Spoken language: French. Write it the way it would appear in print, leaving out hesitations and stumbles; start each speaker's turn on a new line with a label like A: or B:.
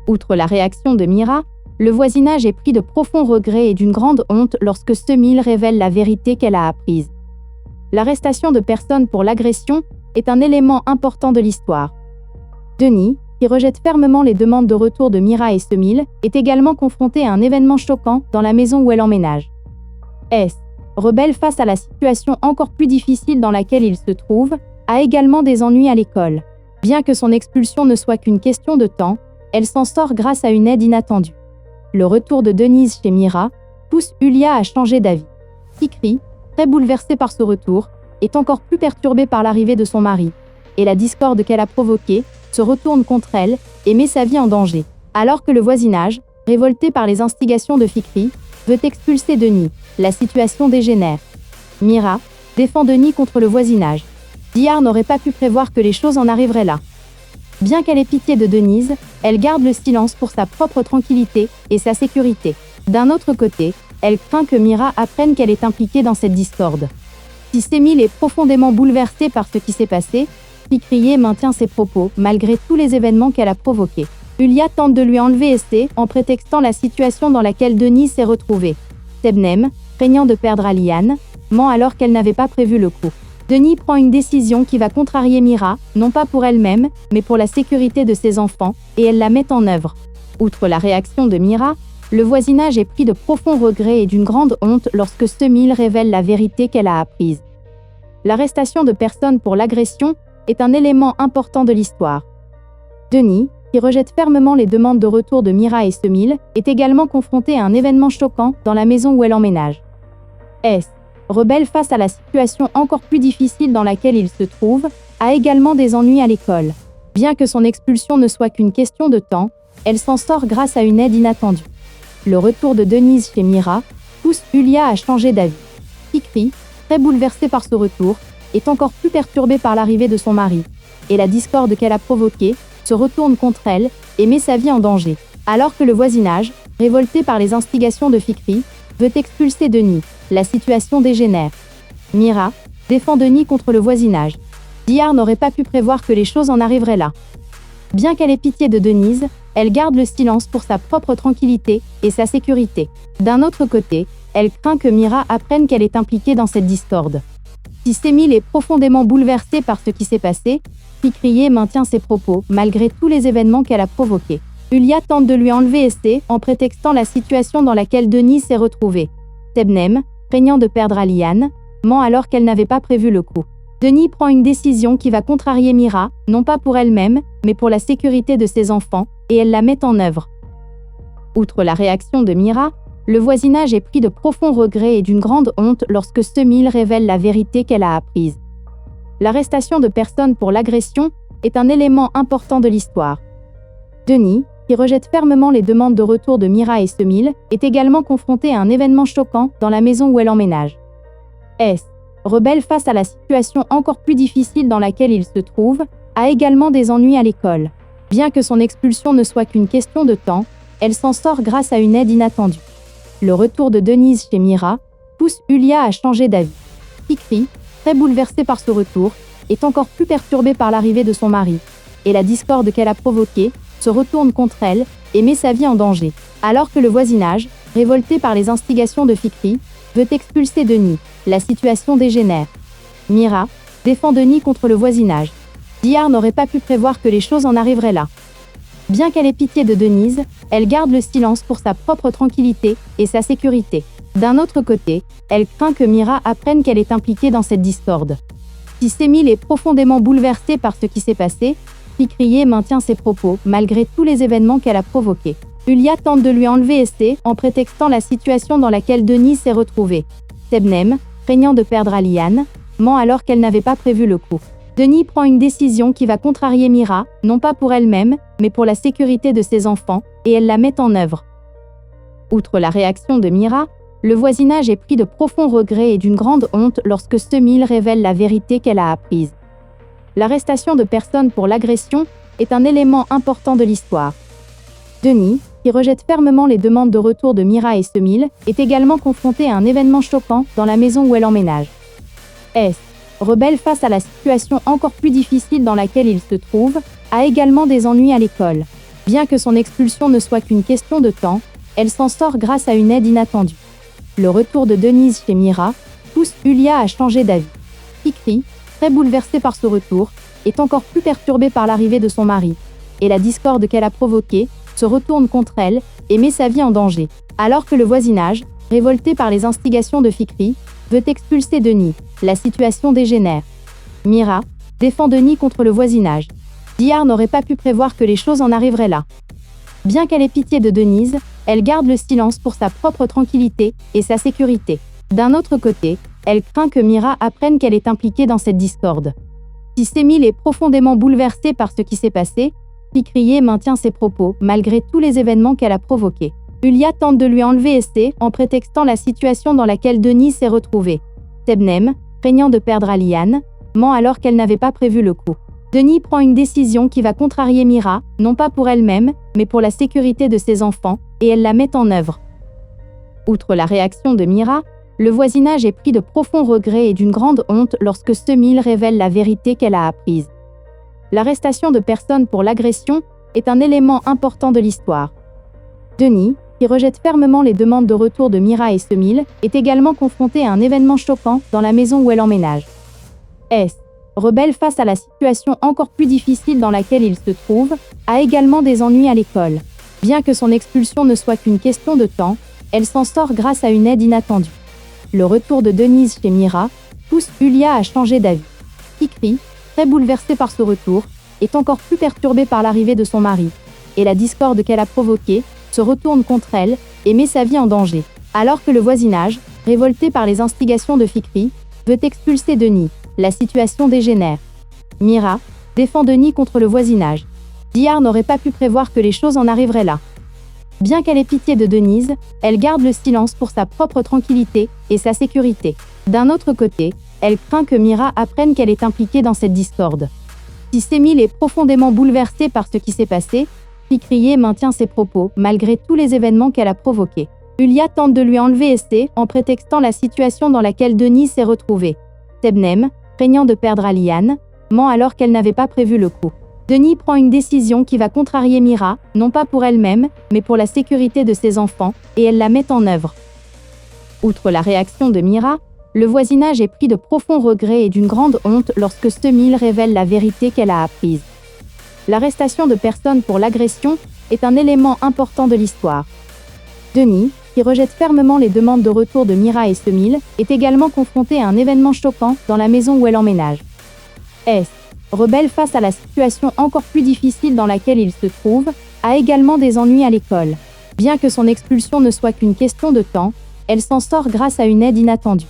A: Outre la réaction de Mira, le voisinage est pris de profonds regrets et d'une grande honte lorsque Semil révèle la vérité qu'elle a apprise. L'arrestation de personnes pour l'agression est un élément important de l'histoire. Denis, qui rejette fermement les demandes de retour de Mira et Semil, est également confronté à un événement choquant dans la maison où elle emménage. S, rebelle face à la situation encore plus difficile dans laquelle il se trouve, a également des ennuis à l'école. Bien que son expulsion ne soit qu'une question de temps, elle s'en sort grâce à une aide inattendue. Le retour de Denise chez Mira pousse Yulia à changer d'avis. Fikri, très bouleversée par ce retour, est encore plus perturbée par l'arrivée de son mari, et la discorde qu'elle a provoquée se retourne contre elle et met sa vie en danger. Alors que le voisinage, révolté par les instigations de Fikri, veut expulser Denis, la situation dégénère. Mira défend Denis contre le voisinage. Dihar n'aurait pas pu prévoir que les choses en arriveraient là. Bien qu'elle ait pitié de Denise, elle garde le silence pour sa propre tranquillité et sa sécurité. D'un autre côté, elle craint que Mira apprenne qu'elle est impliquée dans cette discorde. Si Semil est profondément bouleversée par ce qui s'est passé, Fikriye maintient ses propos malgré tous les événements qu'elle a provoqués. Yulia tente de lui enlever Essé en prétextant la situation dans laquelle Denis s'est retrouvée. Sebnem, craignant de perdre Aliane, ment alors qu'elle n'avait pas prévu le coup. Denis prend une décision qui va contrarier Mira, non pas pour elle-même, mais pour la sécurité de ses enfants, et elle la met en œuvre. Outre la réaction de Mira, le voisinage est pris de profonds regrets et d'une grande honte lorsque Semil révèle la vérité qu'elle a apprise. L'arrestation de personnes pour l'agression est un élément important de l'histoire. Denis, qui rejette fermement les demandes de retour de Mira et Semil, est également confronté à un événement choquant dans la maison où elle emménage. S, rebelle face à la situation encore plus difficile dans laquelle il se trouve, a également des ennuis à l'école. Bien que son expulsion ne soit qu'une question de temps, elle s'en sort grâce à une aide inattendue. Le retour de Denise chez Mira pousse Yulia à changer d'avis. Fikri, très bouleversée par ce retour, est encore plus perturbée par l'arrivée de son mari, et la discorde qu'elle a provoquée se retourne contre elle et met sa vie en danger. Alors que le voisinage, révolté par les instigations de Fikri, veut expulser Denis, la situation dégénère. Mira défend Denis contre le voisinage. Dihar n'aurait pas pu prévoir que les choses en arriveraient là. Bien qu'elle ait pitié de Denise, elle garde le silence pour sa propre tranquillité et sa sécurité. D'un autre côté, elle craint que Mira apprenne qu'elle est impliquée dans cette discorde. Si Semil est profondément bouleversée par ce qui s'est passé, Fikriye maintient ses propos malgré tous les événements qu'elle a provoqués. Yulia tente de lui enlever Essé en prétextant la situation dans laquelle Denis s'est retrouvée. Sebnem, craignant de perdre Aliane, ment alors qu'elle n'avait pas prévu le coup. Denis prend une décision qui va contrarier Mira, non pas pour elle-même, mais pour la sécurité de ses enfants, et elle la met en œuvre. Outre la réaction de Mira, le voisinage est pris de profonds regrets et d'une grande honte lorsque Semil révèle la vérité qu'elle a apprise. L'arrestation de personnes pour l'agression est un élément important de l'histoire. Denis, qui rejette fermement les demandes de retour de Mira et Semil, est également confronté à un événement choquant dans la maison où elle emménage. S, rebelle face à la situation encore plus difficile dans laquelle il se trouve, a également des ennuis à l'école. Bien que son expulsion ne soit qu'une question de temps, elle s'en sort grâce à une aide inattendue. Le retour de Denise chez Mira pousse Yulia à changer d'avis. Fikri, très bouleversée par ce retour, est encore plus perturbée par l'arrivée de son mari, et la discorde qu'elle a provoquée se retourne contre elle et met sa vie en danger. Alors que le voisinage, révolté par les instigations de Fikri, veut expulser Denis, la situation dégénère. Mira défend Denis contre le voisinage. Dihar n'aurait pas pu prévoir que les choses en arriveraient là. Bien qu'elle ait pitié de Denise, elle garde le silence pour sa propre tranquillité et sa sécurité. D'un autre côté, elle craint que Mira apprenne qu'elle est impliquée dans cette discorde. Si Semil est profondément bouleversée par ce qui s'est passé, Fikriye maintient ses propos malgré tous les événements qu'elle a provoqués. Yulia tente de lui enlever Essé en prétextant la situation dans laquelle Denis s'est retrouvée. Sebnem, craignant de perdre Aliane, ment alors qu'elle n'avait pas prévu le coup. Denis prend une décision qui va contrarier Mira, non pas pour elle-même, mais pour la sécurité de ses enfants, et elle la met en œuvre. Outre la réaction de Mira, le voisinage est pris de profonds regrets et d'une grande honte lorsque Semil révèle la vérité qu'elle a apprise. L'arrestation de personnes pour l'agression est un élément important de l'histoire. Denis, qui rejette fermement les demandes de retour de Mira et Semil, est également confronté à un événement choquant dans la maison où elle emménage. S, rebelle face à la situation encore plus difficile dans laquelle il se trouve, a également des ennuis à l'école. Bien que son expulsion ne soit qu'une question de temps, elle s'en sort grâce à une aide inattendue. Le retour de Denise chez Mira pousse Yulia à changer d'avis. Fikri, très bouleversée par ce retour, est encore plus perturbée par l'arrivée de son mari, et la discorde qu'elle a provoquée se retourne contre elle et met sa vie en danger. Alors que le voisinage, révolté par les instigations de Fikri, veut expulser Denis, la situation dégénère. Mira défend Denis contre le voisinage. Dihar n'aurait pas pu prévoir que les choses en arriveraient là. Bien qu'elle ait pitié de Denise, elle garde le silence pour sa propre tranquillité et sa sécurité. D'un autre côté, elle craint que Mira apprenne qu'elle est impliquée dans cette discorde. Si Semil est profondément bouleversée par ce qui s'est passé, Fikriye maintient ses propos malgré tous les événements qu'elle a provoqués. Yulia tente de lui enlever Essé en prétextant la situation dans laquelle Denise s'est retrouvée. Sebnem, craignant de perdre Aliane, ment alors qu'elle n'avait pas prévu le coup. Denis prend une décision qui va contrarier Mira, non pas pour elle-même, mais pour la sécurité de ses enfants, et elle la met en œuvre. Outre la réaction de Mira, le voisinage est pris de profonds regrets et d'une grande honte lorsque Semil révèle la vérité qu'elle a apprise. L'arrestation de personnes pour l'agression est un élément important de l'histoire. Denis, qui rejette fermement les demandes de retour de Mira et Semil, est également confronté à un événement choquant dans la maison où elle emménage. S, rebelle face à la situation encore plus difficile dans laquelle il se trouve, a également des ennuis à l'école. Bien que son expulsion ne soit qu'une question de temps, elle s'en sort grâce à une aide inattendue. Le retour de Denise chez Mira pousse Yulia à changer d'avis. Fikri, très bouleversée par ce retour, est encore plus perturbée par l'arrivée de son mari, et la discorde qu'elle a provoquée se retourne contre elle et met sa vie en danger. Alors que le voisinage, révolté par les instigations de Fikri, veut expulser Denis, la situation dégénère. Mira défend Denis contre le voisinage. Dihar n'aurait pas pu prévoir que les choses en arriveraient là. Bien qu'elle ait pitié de Denise, elle garde le silence pour sa propre tranquillité et sa sécurité. D'un autre côté, elle craint que Mira apprenne qu'elle est impliquée dans cette discorde. Si Semil est profondément bouleversée par ce qui s'est passé, Fikriye maintient ses propos malgré tous les événements qu'elle a provoqués. Yulia tente de lui enlever Essé en prétextant la situation dans laquelle Denis s'est retrouvée. Sebnem, craignant de perdre Aliane, ment alors qu'elle n'avait pas prévu le coup. Denis prend une décision qui va contrarier Mira, non pas pour elle-même, mais pour la sécurité de ses enfants, et elle la met en œuvre. Outre la réaction de Mira, le voisinage est pris de profonds regrets et d'une grande honte lorsque Semil révèle la vérité qu'elle a apprise. L'arrestation de personnes pour l'agression est un élément important de l'histoire. Denis, qui rejette fermement les demandes de retour de Mira et Semil, est également confronté à un événement choquant dans la maison où elle emménage. S, rebelle face à la situation encore plus difficile dans laquelle il se trouve, a également des ennuis à l'école. Bien que son expulsion ne soit qu'une question de temps, elle s'en sort grâce à une aide inattendue.